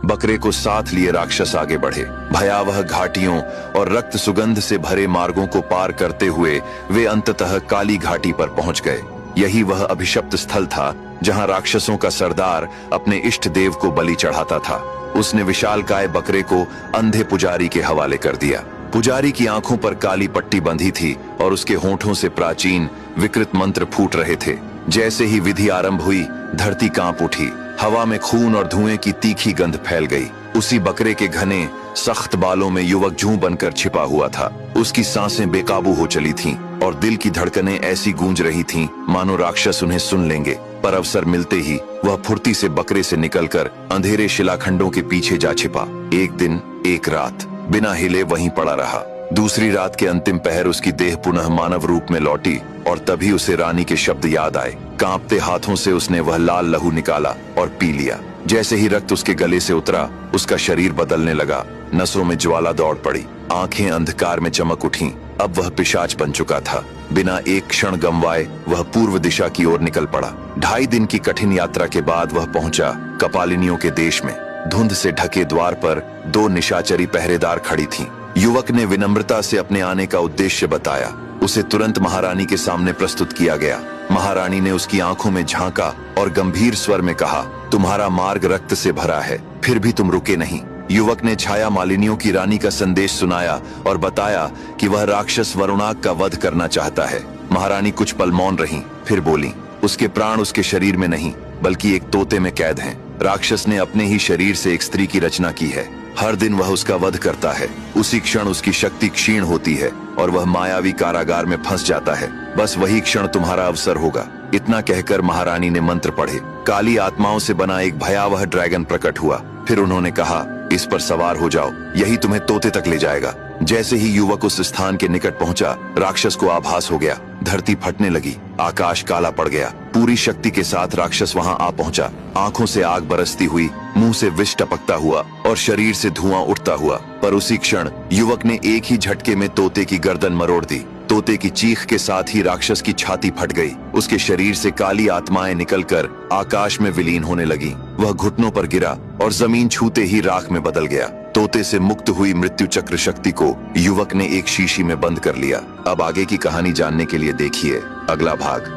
बकरे को साथ लिए राक्षस आगे बढ़े। भयावह घाटियों और रक्त सुगंध से भरे मार्गों को पार करते हुए वे अंततः काली घाटी पर पहुंच गए। यही वह अभिशप्त स्थल था जहां राक्षसों का सरदार अपने इष्ट देव को बलि चढ़ाता था। उसने विशालकाय बकरे को अंधे पुजारी के हवाले कर दिया। पुजारी की आंखों पर काली पट्टी बंधी थी और उसके होठों से प्राचीन विकृत मंत्र फूट रहे थे। जैसे ही विधि आरंभ हुई, धरती कांप उठी। हवा में खून और धुएं की तीखी गंध फैल गई। उसी बकरे के घने सख्त बालों में युवक जूं बनकर छिपा हुआ था। उसकी सांसें बेकाबू हो चली थीं और दिल की धड़कनें ऐसी गूंज रही थीं मानो राक्षस उन्हें सुन लेंगे। पर अवसर मिलते ही वह फुर्ती से बकरे से निकलकर अंधेरे शिलाखंडों के पीछे जा छिपा। एक दिन एक रात बिना हिले वहीं पड़ा रहा। दूसरी रात के अंतिम पहर उसकी देह पुनः मानव रूप में लौटी और तभी उसे रानी के शब्द याद आए। कांपते हाथों से उसने वह लाल लहू निकाला और पी लिया। जैसे ही रक्त उसके गले से उतरा, उसका शरीर बदलने लगा। नसों में ज्वाला दौड़ पड़ी, आंखें अंधकार में चमक उठीं। अब वह पिशाच बन चुका था। बिना एक क्षण गंवाए वह पूर्व दिशा की ओर निकल पड़ा। 2.5 दिन की कठिन यात्रा के बाद वह पहुंचा कपालिनियों के देश में। धुंध से ढके द्वार पर 2 निशाचरी पहरेदार खड़ी थीं। युवक ने विनम्रता से अपने आने का उद्देश्य बताया। उसे तुरंत महारानी के सामने प्रस्तुत किया गया। महारानी ने उसकी आंखों में झांका और गंभीर स्वर में कहा, तुम्हारा मार्ग रक्त से भरा है, फिर भी तुम रुके नहीं। युवक ने छाया मालिनियों की रानी का संदेश सुनाया और बताया कि वह राक्षस वरुणाग का वध करना चाहता है। महारानी कुछ पल मौन रहीं, फिर बोली, उसके प्राण उसके शरीर में नहीं बल्कि एक तोते में कैद हैं। राक्षस ने अपने ही शरीर से एक स्त्री की रचना की है। हर दिन वह उसका वध करता है। उसी क्षण उसकी शक्ति क्षीण होती है और वह मायावी कारागार में फंस जाता है। बस वही क्षण तुम्हारा अवसर होगा। इतना कहकर महारानी ने मंत्र पढ़े। काली आत्माओं से बना एक भयावह ड्रैगन प्रकट हुआ। फिर उन्होंने कहा, इस पर सवार हो जाओ, यही तुम्हें तोते तक ले जाएगा। जैसे ही युवक उस स्थान के निकट पहुंचा, राक्षस को आभास हो गया। धरती फटने लगी, आकाश काला पड़ गया। पूरी शक्ति के साथ राक्षस वहां आ पहुंचा। आंखों से आग बरसती हुई, मुंह से विष टपकता हुआ और शरीर से धुआं उठता हुआ। पर उसी क्षण युवक ने एक ही झटके में तोते की गर्दन मरोड़ दी। तोते की चीख के साथ ही राक्षस की छाती फट गई। उसके शरीर से काली आत्माएं निकलकर आकाश में विलीन होने लगी। वह घुटनों पर गिरा और जमीन छूते ही राख में बदल गया। तोते से मुक्त हुई मृत्यु चक्र शक्ति को युवक ने एक शीशी में बंद कर लिया। अब आगे की कहानी जानने के लिए देखिए अगला भाग।